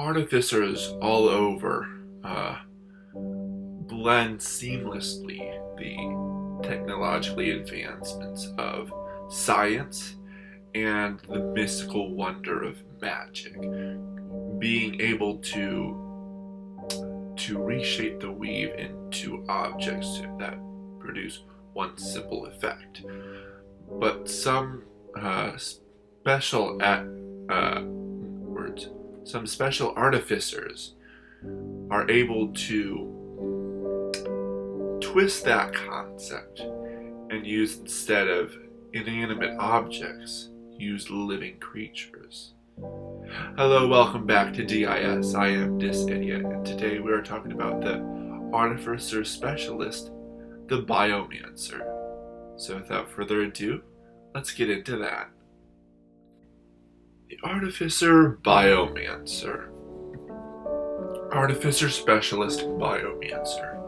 Artificers all over blend seamlessly the technologically advancements of science and the mystical wonder of magic, being able to reshape the weave into objects that produce one simple effect. But some special some special artificers are able to twist that concept and use, instead of inanimate objects, use living creatures. Hello, welcome back to DIS. I am Dis Idiot, and today we are talking about the Artificer Specialist, the Biomancer. So without further ado, let's get into that. The Artificer Biomancer. Artificer Specialist Biomancer.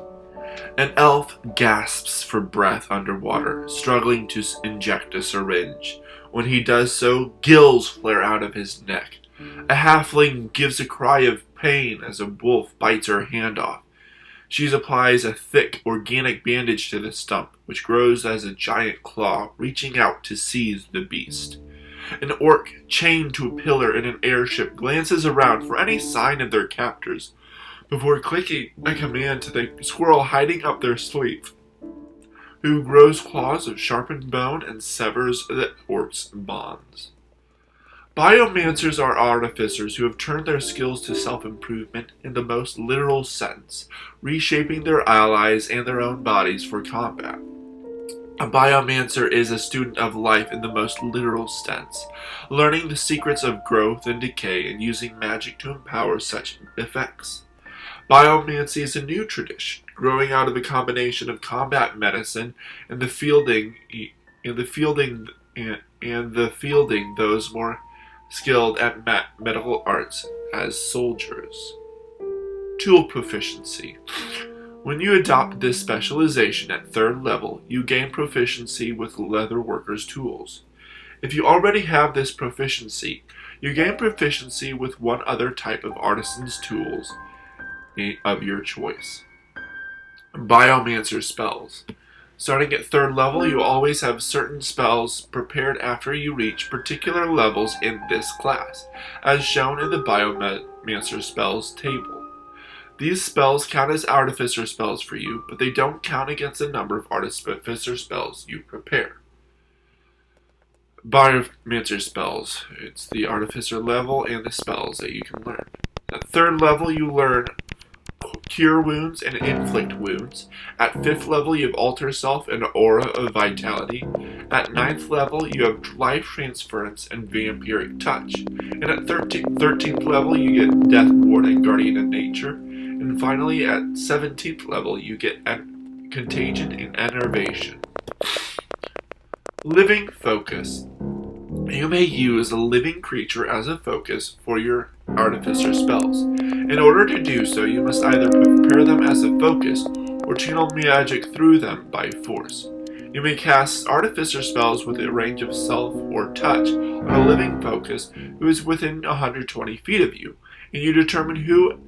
An elf gasps for breath underwater, struggling to inject a syringe. When he does so, gills flare out of his neck. A halfling gives a cry of pain as a wolf bites her hand off. She applies a thick, organic bandage to the stump, which grows as a giant claw, reaching out to seize the beast. An orc, chained to a pillar in an airship, glances around for any sign of their captors before clicking a command to the squirrel hiding up their sleeve, who grows claws of sharpened bone and severs the orc's bonds. Biomancers are artificers who have turned their skills to self-improvement in the most literal sense, reshaping their allies and their own bodies for combat. A biomancer is a student of life in the most literal sense, learning the secrets of growth and decay and using magic to empower such effects. Biomancy is a new tradition, growing out of a combination of combat medicine and the fielding those more skilled at medical arts as soldiers. Tool proficiency. When you adopt this specialization at 3rd level, you gain proficiency with leatherworkers' tools. If you already have this proficiency, you gain proficiency with one other type of artisan's tools of your choice. Biomancer spells. Starting at 3rd level, you always have certain spells prepared after you reach particular levels in this class, as shown in the Biomancer spells table. These spells count as artificer spells for you, but they don't count against the number of artificer spells you prepare. Biomancer spells. It's the artificer level and the spells that you can learn. At 3rd level, you learn Cure Wounds and Inflict Wounds. At 5th level, you have Alter Self and Aura of Vitality. At 9th level, you have Life Transference and Vampiric Touch. And at 13th level, you get Death Ward and Guardian of Nature. And finally, at 17th level, you get Contagion and Enervation. Living Focus. You may use a living creature as a focus for your artificer spells. In order to do so, you must either prepare them as a focus or channel magic through them by force. You may cast artificer spells with a range of self or touch on a living focus who is within 120 feet of you, and you determine who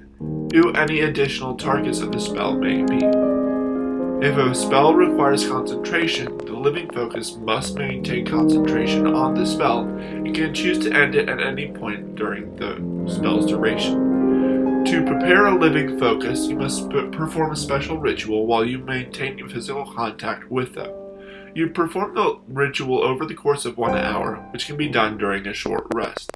any additional targets of the spell may be. If a spell requires concentration, the living focus must maintain concentration on the spell and can choose to end it at any point during the spell's duration. To prepare a living focus, you must perform a special ritual while you maintain physical contact with them. You perform the ritual over the course of 1 hour, which can be done during a short rest.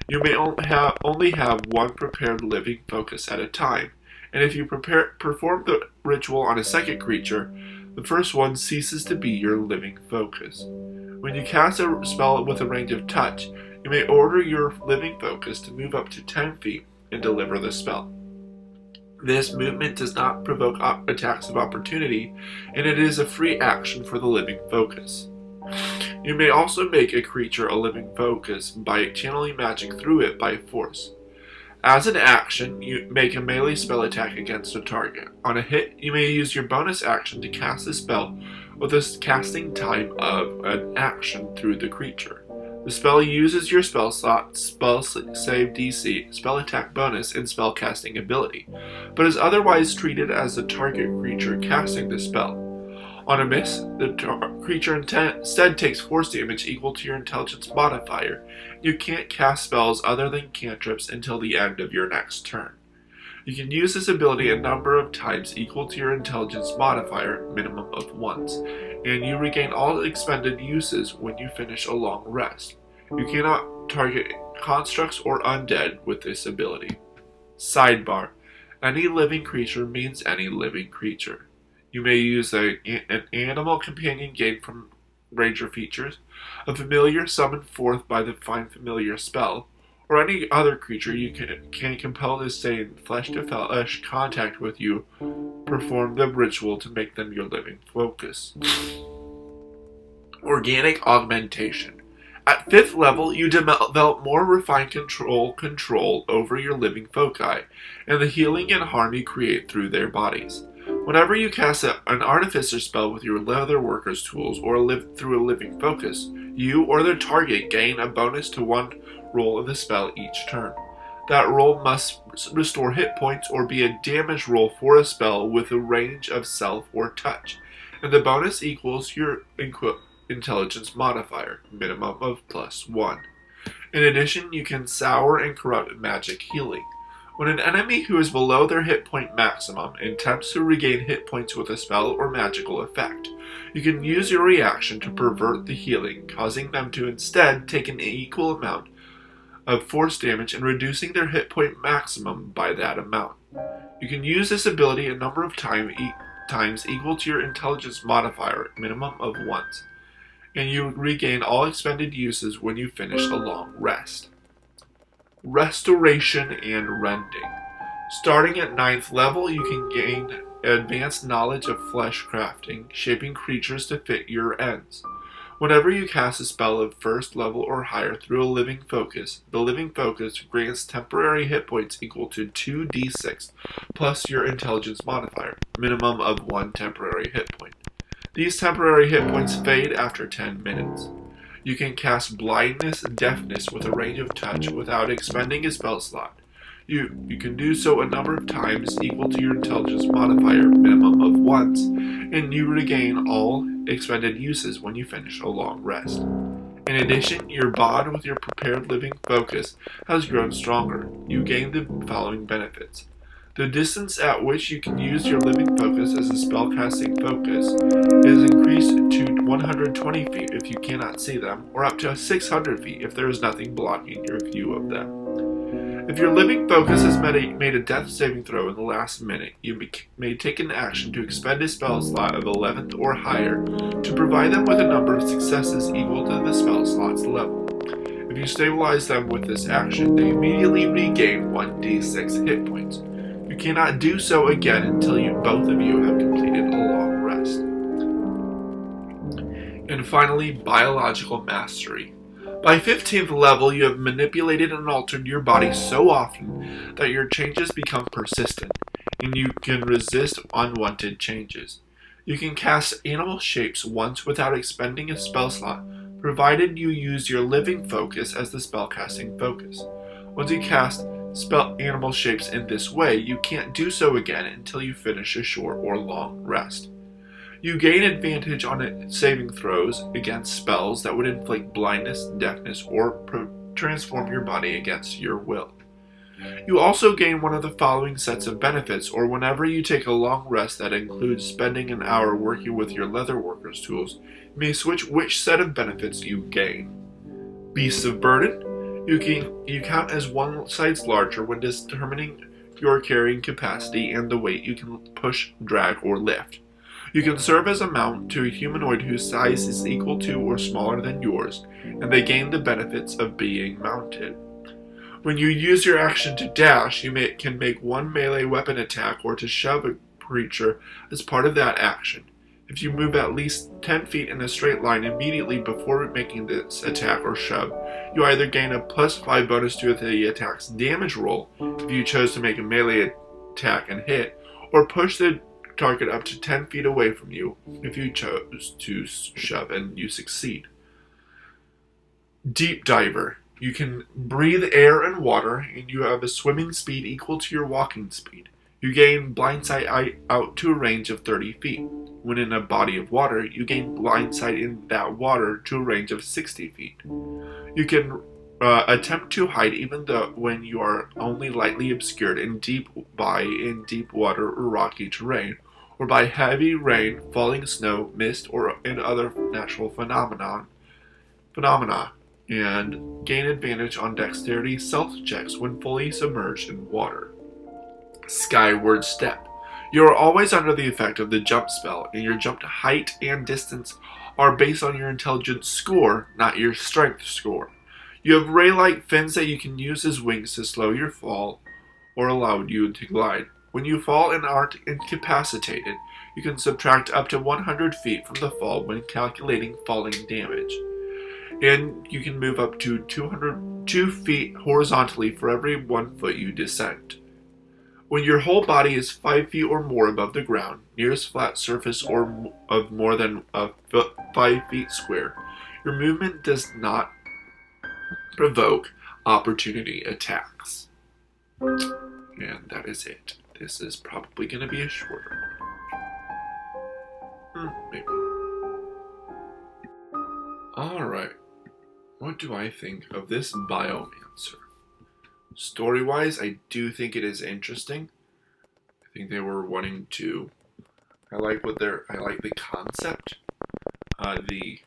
You may only have one prepared living focus at a time, and if you perform the ritual on a second creature, the first one ceases to be your living focus. When you cast a spell with a range of touch, you may order your living focus to move up to 10 feet and deliver the spell. This movement does not provoke attacks of opportunity, and it is a free action for the living focus. You may also make a creature a living focus by channeling magic through it by force. As an action, you make a melee spell attack against a target. On a hit, you may use your bonus action to cast the spell with a casting time of an action through the creature. The spell uses your spell slot, spell save DC, spell attack bonus, and spell casting ability, but is otherwise treated as the target creature casting the spell. On a miss, the creature instead takes force damage equal to your intelligence modifier. You can't cast spells other than cantrips until the end of your next turn. You can use this ability a number of times equal to your intelligence modifier, minimum of once, and you regain all expended uses when you finish a long rest. You cannot target constructs or undead with this ability. Sidebar: any living creature means any living creature. You may use an animal companion gained from ranger features, a familiar summoned forth by the Find Familiar spell, or any other creature you can compel to stay in flesh-to-flesh contact with you. Perform the ritual to make them your living focus. Organic augmentation. At 5th level, you develop more refined control over your living foci, and the healing and harm you create through their bodies. Whenever you cast an Artificer spell with your Leatherworker's tools or live through a living focus, you or the target gain a bonus to one roll of the spell each turn. That roll must restore hit points or be a damage roll for a spell with a range of self or touch, and the bonus equals your intelligence modifier, minimum of +1. In addition, you can sour and corrupt magic healing. When an enemy who is below their hit point maximum attempts to regain hit points with a spell or magical effect, you can use your reaction to pervert the healing, causing them to instead take an equal amount of force damage and reducing their hit point maximum by that amount. You can use this ability a number of times equal to your intelligence modifier, minimum of once, and you regain all expended uses when you finish a long rest. Restoration and Rending. Starting at 9th level, you can gain advanced knowledge of flesh crafting, shaping creatures to fit your ends. Whenever you cast a spell of 1st level or higher through a living focus, the living focus grants temporary hit points equal to 2d6 plus your intelligence modifier, minimum of 1 temporary hit point. These temporary hit points fade after 10 minutes. You can cast blindness, deafness with a range of touch without expending a spell slot. You can do so a number of times equal to your intelligence modifier, minimum of once, and you regain all expended uses when you finish a long rest. In addition, your bond with your prepared living focus has grown stronger. You gain the following benefits. The distance at which you can use your living focus as a spellcasting focus is increased to 120 feet if you cannot see them, or up to 600 feet if there is nothing blocking your view of them. If your living focus has made a death saving throw in the last minute, you may take an action to expend a spell slot of 11th or higher to provide them with a number of successes equal to the spell slot's level. If you stabilize them with this action, they immediately regain 1d6 hit points. You cannot do so again until both of you have completed a long rest. And finally, Biological Mastery. By 15th level, you have manipulated and altered your body so often that your changes become persistent, and you can resist unwanted changes. You can cast animal shapes once without expending a spell slot, provided you use your living focus as the spellcasting focus. Once you cast animal shapes in this way, you can't do so again until you finish a short or long rest. You gain advantage on saving throws against spells that would inflict blindness, deafness, or transform your body against your will. You also gain one of the following sets of benefits, or whenever you take a long rest that includes spending an hour working with your Leatherworker's tools, you may switch which set of benefits you gain. Beasts of Burden. You count as one size larger when determining your carrying capacity and the weight you can push, drag, or lift. You can serve as a mount to a humanoid whose size is equal to or smaller than yours, and they gain the benefits of being mounted. When you use your action to dash, you can make one melee weapon attack or to shove a creature as part of that action. If you move at least 10 feet in a straight line immediately before making this attack or shove, you either gain a +5 bonus to the attack's damage roll if you chose to make a melee attack and hit, or push the target up to 10 feet away from you if you chose to shove and you succeed. Deep diver. You can breathe air and water, and you have a swimming speed equal to your walking speed. You gain blindsight out to a range of 30 feet. When in a body of water, you gain blindsight in that water to a range of 60 feet. You can attempt to hide even though when you are only lightly obscured in deep water or rocky terrain, or by heavy rain, falling snow, mist, or in other natural phenomena, and gain advantage on dexterity stealth checks when fully submerged in water. Skyward Step. You are always under the effect of the jump spell, and your jump to height and distance are based on your intelligence score, not your strength score. You have ray-like fins that you can use as wings to slow your fall or allow you to glide. When you fall and aren't incapacitated, you can subtract up to 100 feet from the fall when calculating falling damage. And you can move up to 202 feet horizontally for every 1 foot you descend. When your whole body is 5 feet or more above the ground, nearest flat surface or of more than 5 feet square, your movement does not provoke opportunity attacks. And that is it. This is probably going to be a shorter one. Maybe. Alright. What do I think of this Biomancer? Story-wise, I do think it is interesting. I think they were wanting to... I like the concept. The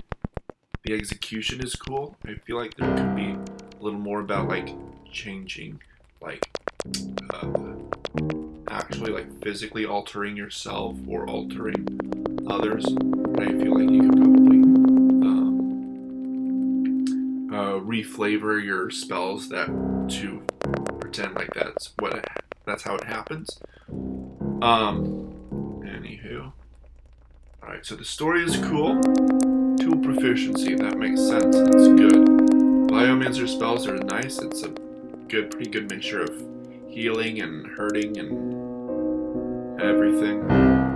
execution is cool. I feel like there could be a little more about, like, changing, like, actually, like, physically altering yourself or altering others. But I feel like you could probably reflavor your spells to pretend like that's how it happens. Anywho. Alright, so the story is cool. Tool proficiency, that makes sense. That's good. Biomancer spells are nice. It's a pretty good mixture of healing and hurting and everything.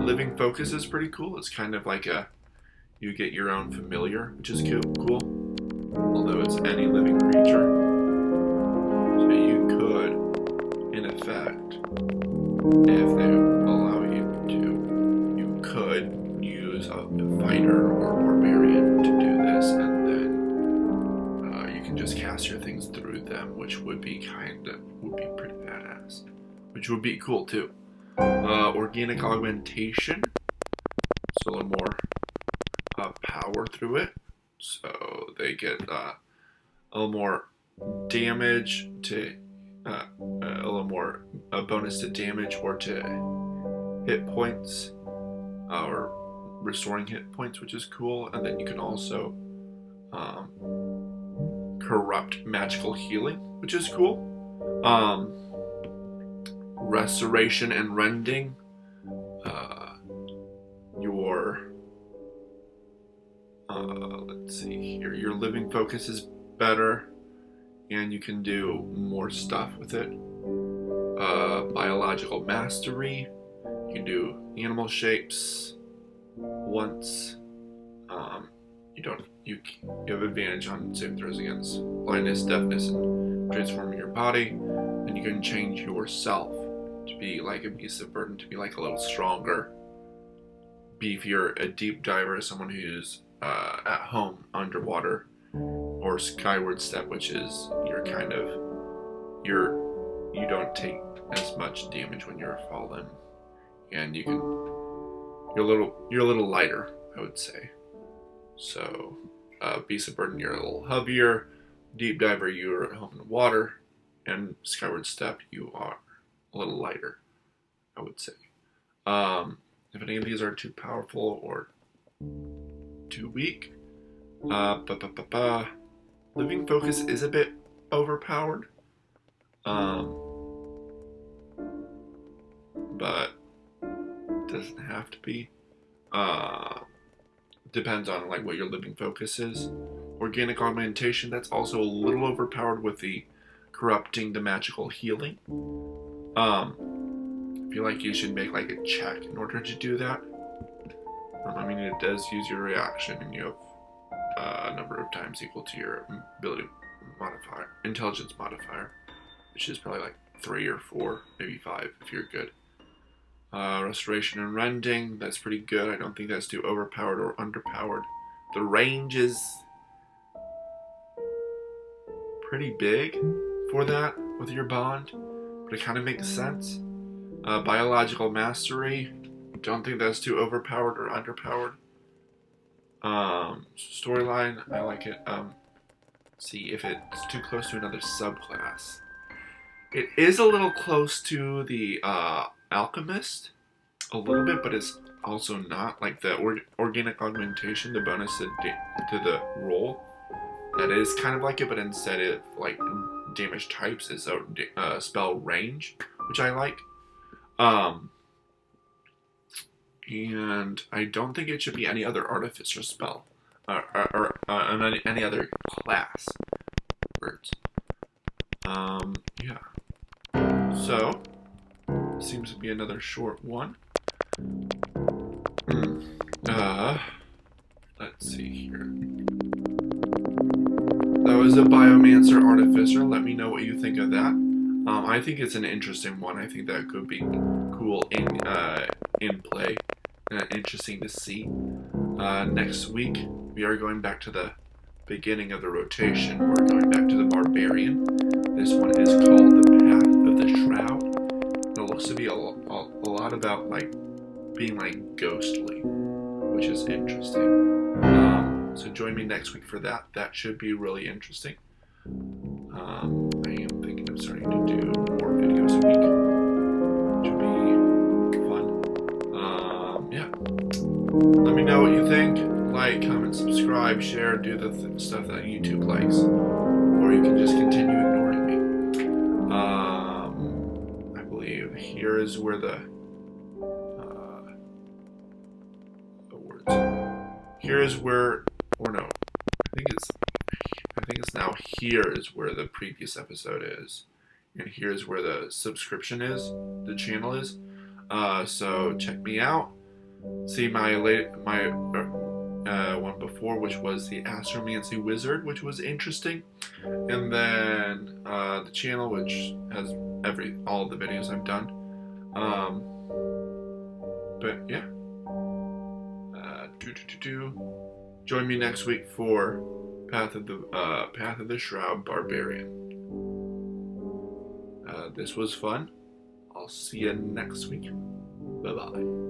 Living focus is pretty cool. It's kind of like you get your own familiar, which is cool. Although it's any living creature. So you could, in effect, if they allow you to, you could use a fighter or barbarian to do this, and then you can just cast your things through them, which would be pretty badass. Which would be cool too. Organic augmentation, so a little more power through it. So they get a little more damage to a little more bonus to damage or to hit points, or restoring hit points, which is cool. And then you can also corrupt magical healing, which is cool. Restoration and rending. Let's see here. Your living focus is better, and you can do more stuff with it. Biological mastery. You can do animal shapes once. You have advantage on saving throws against blindness, deafness, and transforming your body. And you can change yourself to be like a beast of burden, to be like a little stronger, beefier. A deep diver is someone who's at home underwater, or skyward step, which is you don't take as much damage when you're fallen, and you're a little lighter, I would say. So beast of burden, you're a little heavier. Deep diver, you're at home in the water, and skyward step, you are a little lighter, I would say. If any of these are too powerful or too weak, living focus is a bit overpowered, but doesn't have to be. Depends on like what your living focus is. Organic augmentation, that's also a little overpowered with the corrupting the magical healing. I feel like you should make like a check in order to do that. I mean, it does use your reaction, and you have number of times equal to your ability modifier, intelligence modifier, which is probably like 3 or 4, maybe 5 if you're good. Restoration and rending, that's pretty good. I don't think that's too overpowered or underpowered. The range is pretty big for that with your bond, but it kind of makes sense. Biological mastery, don't think that's too overpowered or underpowered. Storyline, I like it. See if it's too close to another subclass. It is a little close to the alchemist, a little bit, but it's also not. Like the organic augmentation, the bonus to the roll, that is kind of like it, but instead of like damage types is a spell range, which I like. And I don't think it should be any other artificer spell or any other class words. Yeah. So seems to be another short one. Let's see here. That was a Biomancer Artificer. Let me know what you think of that. I think it's an interesting one. I think that could be cool in play. Interesting to see. Next week, we are going back to the beginning of the rotation. We're going back to the Barbarian. This one is called the Path of the Shroud. It looks to be a lot about like being like ghostly, which is interesting. So join me next week for that. That should be really interesting. I am thinking of starting to do more videos a week, which would be fun. Yeah. Let me know what you think. Like, comment, subscribe, share, do the stuff that YouTube likes. Or you can just continue ignoring me. I believe here is where the words. Here is where, or no, I think it's now here is where the previous episode is, and here is where the subscription is, the channel is. So check me out. See my one before, which was the Astromancy Wizard, which was interesting, and then the channel, which has all of the videos I've done. But yeah, join me next week for Path of the Shroud Barbarian. This was fun. I'll see you next week. Bye bye.